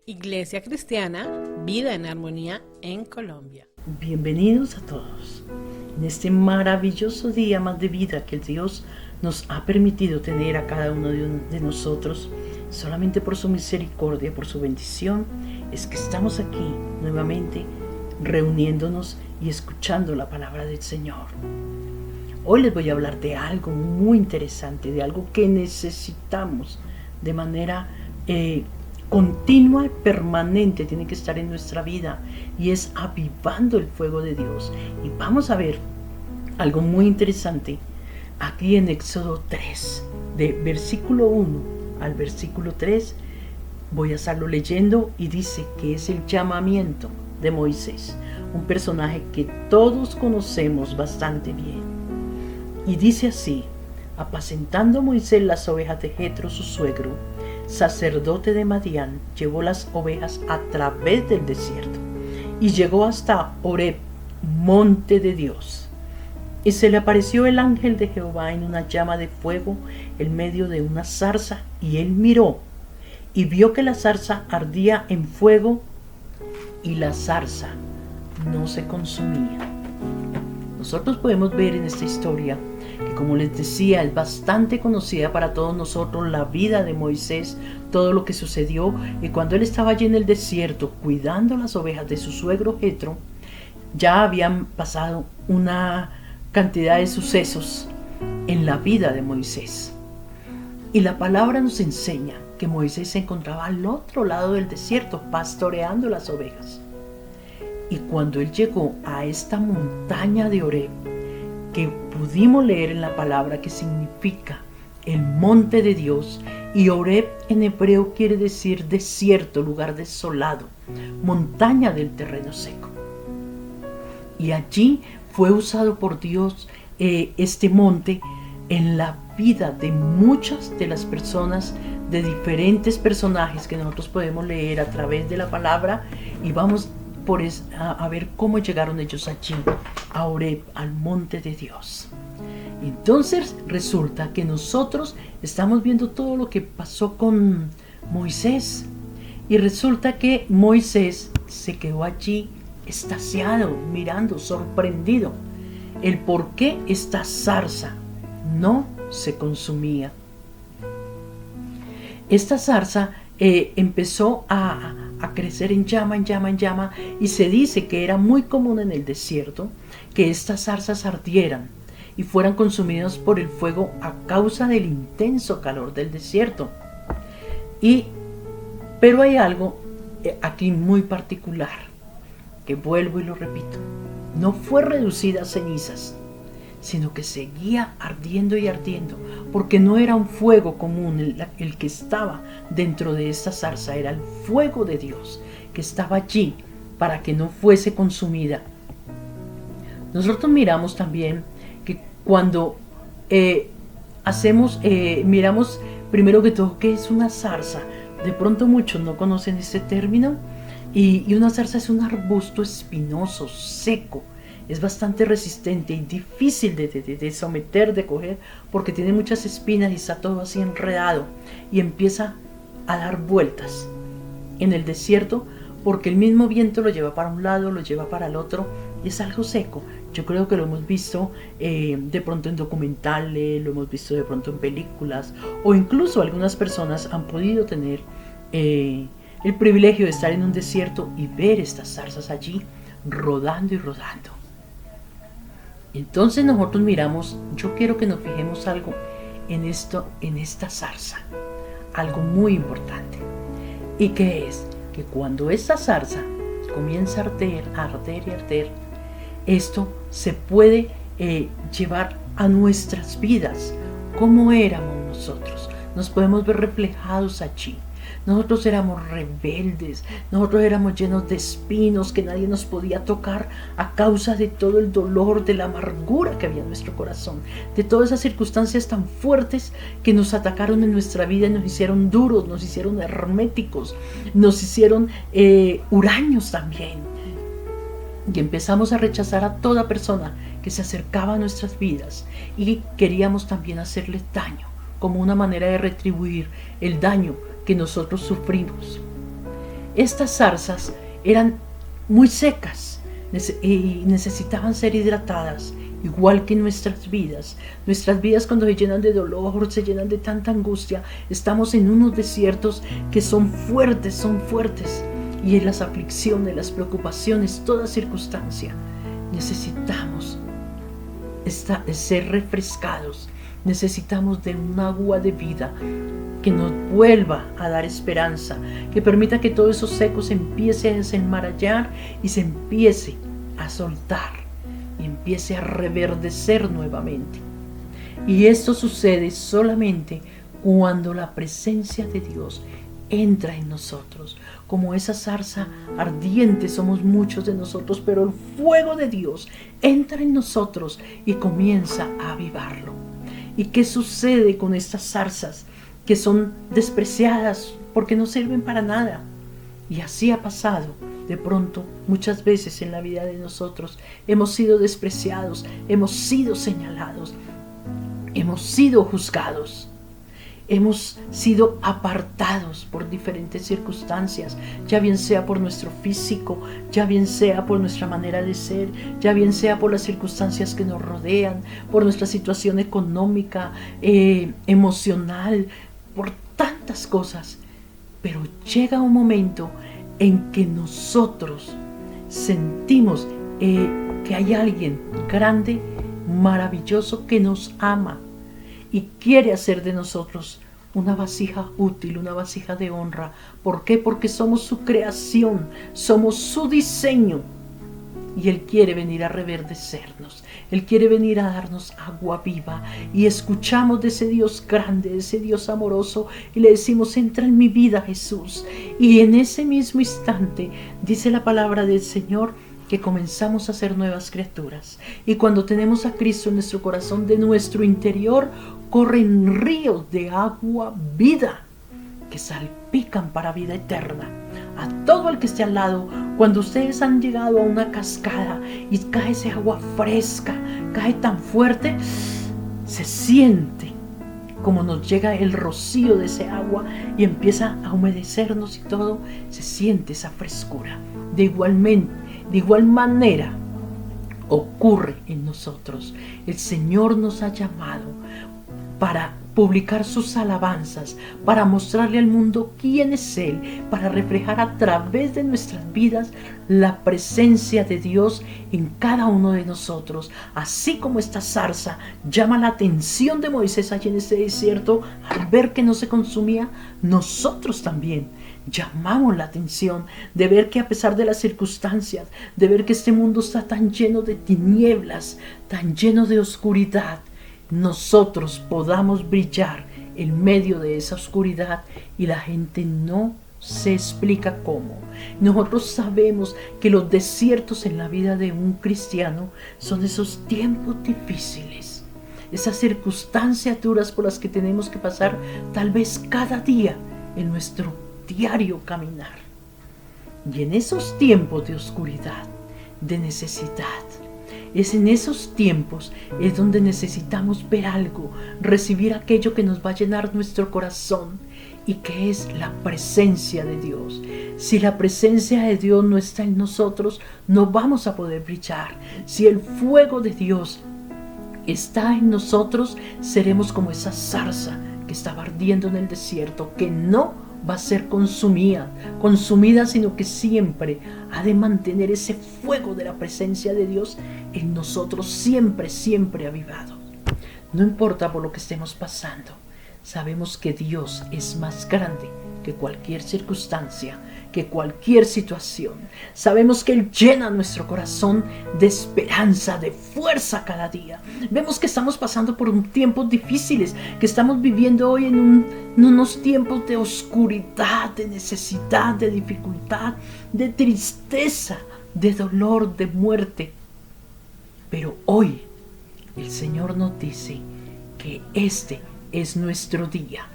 Iglesia Cristiana, Vida en Armonía en Colombia. Bienvenidos a todos en este maravilloso día más de vida que el Dios nos ha permitido tener a cada uno de nosotros. Solamente por su misericordia, por su bendición, es que estamos aquí nuevamente reuniéndonos y escuchando la palabra del Señor. Hoy les voy a hablar de algo muy interesante, de algo que necesitamos de manera continua y permanente, tiene que estar en nuestra vida, y es avivando el fuego de Dios. Y vamos a ver algo muy interesante aquí en Éxodo 3, de versículo 1 al versículo 3. Voy a estarlo leyendo y dice que es el llamamiento de Moisés, un personaje que todos conocemos bastante bien. Y dice así: apacentando Moisés las ovejas de Jetro su suegro, sacerdote de Madián, llevó las ovejas a través del desierto y llegó hasta Horeb, monte de Dios. Y se le apareció el ángel de Jehová en una llama de fuego en medio de una zarza, y él miró y vio que la zarza ardía en fuego y la zarza no se consumía. Nosotros podemos ver en esta historia que, como les decía, es bastante conocida para todos nosotros la vida de Moisés, todo lo que sucedió, y cuando él estaba allí en el desierto cuidando las ovejas de su suegro Jetro, ya habían pasado una cantidad de sucesos en la vida de Moisés. Y la palabra nos enseña que Moisés se encontraba al otro lado del desierto pastoreando las ovejas. Y cuando él llegó a esta montaña de Horeb, que pudimos leer en la palabra que significa el monte de Dios, y Horeb en hebreo quiere decir desierto, lugar desolado, montaña del terreno seco. Y allí fue usado por Dios este monte en la vida de muchas de las personas, de diferentes personajes que nosotros podemos leer a través de la palabra, y vamos a ver cómo llegaron ellos allí, a Horeb, al monte de Dios. Entonces resulta que nosotros estamos viendo todo lo que pasó con Moisés, y resulta que Moisés se quedó allí extasiado, mirando, sorprendido, el por qué esta zarza no se consumía. Esta zarza empezó a crecer en llama, y se dice que era muy común en el desierto que estas zarzas ardieran y fueran consumidas por el fuego a causa del intenso calor del desierto. Pero hay algo aquí muy particular, que vuelvo y lo repito: no fue reducida a cenizas, sino que seguía ardiendo y ardiendo, porque no era un fuego común el que estaba dentro de esta zarza, era el fuego de Dios que estaba allí para que no fuese consumida. Nosotros miramos también que cuando miramos primero que todo qué es una zarza. De pronto muchos no conocen este término, y una zarza es un arbusto espinoso, seco. Es bastante resistente y difícil de someter, de coger, porque tiene muchas espinas y está todo así enredado, y empieza a dar vueltas en el desierto porque el mismo viento lo lleva para un lado, lo lleva para el otro, y es algo seco. Yo creo que lo hemos visto de pronto en documentales, lo hemos visto de pronto en películas, o incluso algunas personas han podido tener el privilegio de estar en un desierto y ver estas zarzas allí rodando y rodando. Entonces nosotros miramos, yo quiero que nos fijemos algo en esta zarza, algo muy importante. ¿Y qué es? Que cuando esta zarza comienza a arder, esto se puede llevar a nuestras vidas. ¿Cómo éramos nosotros? Nos podemos ver reflejados allí. Nosotros éramos rebeldes, nosotros éramos llenos de espinos que nadie nos podía tocar a causa de todo el dolor, de la amargura que había en nuestro corazón, de todas esas circunstancias tan fuertes que nos atacaron en nuestra vida y nos hicieron duros, nos hicieron herméticos, nos hicieron huraños también. Y empezamos a rechazar a toda persona que se acercaba a nuestras vidas, y queríamos también hacerles daño, como una manera de retribuir el daño que nosotros sufrimos. Estas zarzas eran muy secas y necesitaban ser hidratadas, igual que nuestras vidas. Nuestras vidas, cuando se llenan de dolor, se llenan de tanta angustia, estamos en unos desiertos que son fuertes, y en las aflicciones, las preocupaciones, toda circunstancia, necesitamos ser refrescados. Necesitamos de un agua de vida que nos vuelva a dar esperanza, que permita que todo eso seco se empiece a desenmarañar y se empiece a soltar y empiece a reverdecer nuevamente. Y esto sucede solamente cuando la presencia de Dios entra en nosotros. Como esa zarza ardiente somos muchos de nosotros, pero el fuego de Dios entra en nosotros y comienza a avivarlo. ¿Y qué sucede con estas zarzas que son despreciadas porque no sirven para nada? Y así ha pasado. De pronto, muchas veces en la vida de nosotros hemos sido despreciados, hemos sido señalados, hemos sido juzgados. Hemos sido apartados por diferentes circunstancias, ya bien sea por nuestro físico, ya bien sea por nuestra manera de ser, ya bien sea por las circunstancias que nos rodean, por nuestra situación económica, emocional, por tantas cosas. Pero llega un momento en que nosotros sentimos que hay alguien grande, maravilloso, que nos ama y quiere hacer de nosotros una vasija útil, una vasija de honra. ¿Por qué? Porque somos su creación, somos su diseño. Y Él quiere venir a reverdecernos. Él quiere venir a darnos agua viva. Y escuchamos de ese Dios grande, de ese Dios amoroso, y le decimos: entra en mi vida, Jesús. Y en ese mismo instante, dice la palabra del Señor, que comenzamos a ser nuevas criaturas. Y cuando tenemos a Cristo en nuestro corazón, de nuestro interior corren ríos de agua vida que salpican para vida eterna. A todo el que esté al lado, cuando ustedes han llegado a una cascada y cae ese agua fresca, cae tan fuerte, se siente como nos llega el rocío de ese agua y empieza a humedecernos y todo, se siente esa frescura. De igual manera ocurre en nosotros. El Señor nos ha llamado para publicar sus alabanzas, para mostrarle al mundo quién es Él, para reflejar a través de nuestras vidas la presencia de Dios en cada uno de nosotros. Así como esta zarza llama la atención de Moisés allí en este desierto al ver que no se consumía, nosotros también llamamos la atención de ver que, a pesar de las circunstancias, de ver que este mundo está tan lleno de tinieblas, tan lleno de oscuridad, nosotros podamos brillar en medio de esa oscuridad y la gente no se explica cómo. Nosotros sabemos que los desiertos en la vida de un cristiano son esos tiempos difíciles, esas circunstancias duras por las que tenemos que pasar tal vez cada día en nuestro diario caminar. Y en esos tiempos de oscuridad, de necesidad, es en esos tiempos es donde necesitamos ver algo, recibir aquello que nos va a llenar nuestro corazón, y que es la presencia de Dios. Si la presencia de Dios no está en nosotros, no vamos a poder brillar. Si el fuego de Dios está en nosotros, seremos como esa zarza que estaba ardiendo en el desierto, que no va a ser consumida, sino que siempre ha de mantener ese fuego de la presencia de Dios en nosotros, siempre avivado. No importa por lo que estemos pasando, sabemos que Dios es más grande que cualquier circunstancia, que cualquier situación. Sabemos que Él llena nuestro corazón de esperanza, de fuerza cada día. Vemos que estamos pasando por tiempos difíciles, que estamos viviendo hoy en unos tiempos de oscuridad, de necesidad, de dificultad, de tristeza, de dolor, de muerte. Pero hoy el Señor nos dice que este es nuestro día.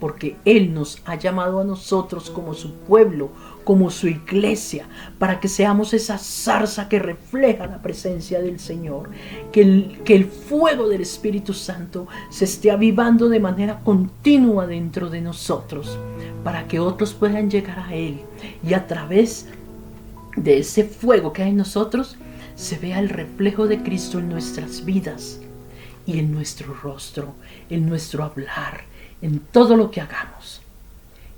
porque Él nos ha llamado a nosotros como su pueblo, como su iglesia, para que seamos esa zarza que refleja la presencia del Señor, que el fuego del Espíritu Santo se esté avivando de manera continua dentro de nosotros, para que otros puedan llegar a Él y a través de ese fuego que hay en nosotros se vea el reflejo de Cristo en nuestras vidas y en nuestro rostro, en nuestro hablar, en todo lo que hagamos.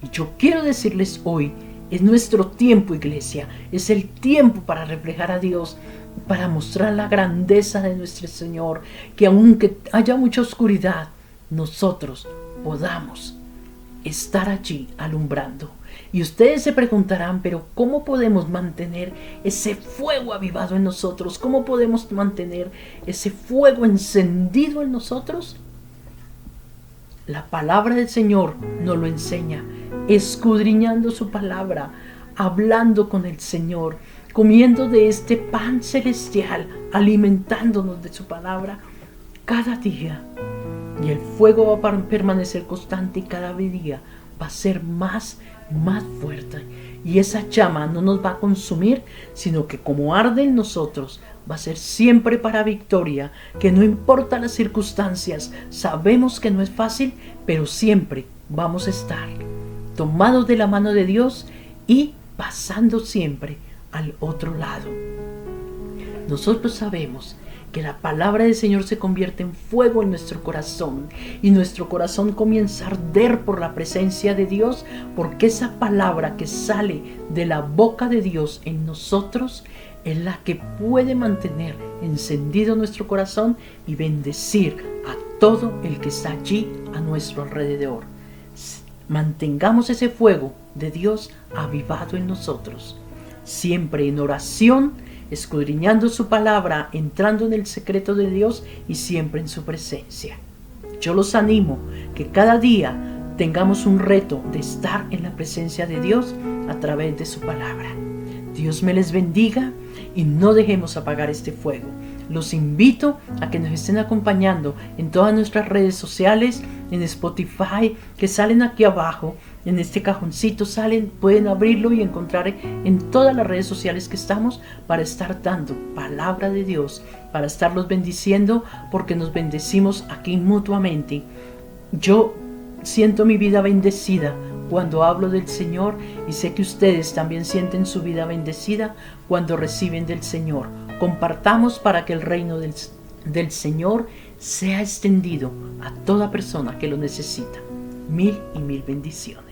Y yo quiero decirles hoy, es nuestro tiempo, iglesia, es el tiempo para reflejar a Dios, para mostrar la grandeza de nuestro Señor, que aunque haya mucha oscuridad, nosotros podamos estar allí alumbrando. Y ustedes se preguntarán, pero ¿cómo podemos mantener ese fuego avivado en nosotros? ¿Cómo podemos mantener ese fuego encendido en nosotros? La palabra del Señor nos lo enseña, escudriñando su palabra, hablando con el Señor, comiendo de este pan celestial, alimentándonos de su palabra cada día. Y el fuego va a permanecer constante y cada día va a ser más fuerte. Y esa llama no nos va a consumir, sino que como arde en nosotros, va a ser siempre para victoria, que no importa las circunstancias, sabemos que no es fácil, pero siempre vamos a estar tomados de la mano de Dios y pasando siempre al otro lado. Nosotros sabemos que la palabra del Señor se convierte en fuego en nuestro corazón y nuestro corazón comienza a arder por la presencia de Dios, porque esa palabra que sale de la boca de Dios en nosotros es la que puede mantener encendido nuestro corazón y bendecir a todo el que está allí a nuestro alrededor. Mantengamos ese fuego de Dios avivado en nosotros, siempre en oración, escudriñando su palabra, entrando en el secreto de Dios y siempre en su presencia. Yo los animo que cada día tengamos un reto de estar en la presencia de Dios a través de su palabra. Dios me les bendiga y no dejemos apagar este fuego. Los invito a que nos estén acompañando en todas nuestras redes sociales, en Spotify, que salen aquí abajo, en este cajoncito salen, pueden abrirlo y encontrar en todas las redes sociales que estamos para estar dando palabra de Dios, para estarlos bendiciendo, porque nos bendecimos aquí mutuamente. Yo siento mi vida bendecida cuando hablo del Señor y sé que ustedes también sienten su vida bendecida cuando reciben del Señor. Compartamos para que el reino del Señor sea extendido a toda persona que lo necesita. Mil y mil bendiciones.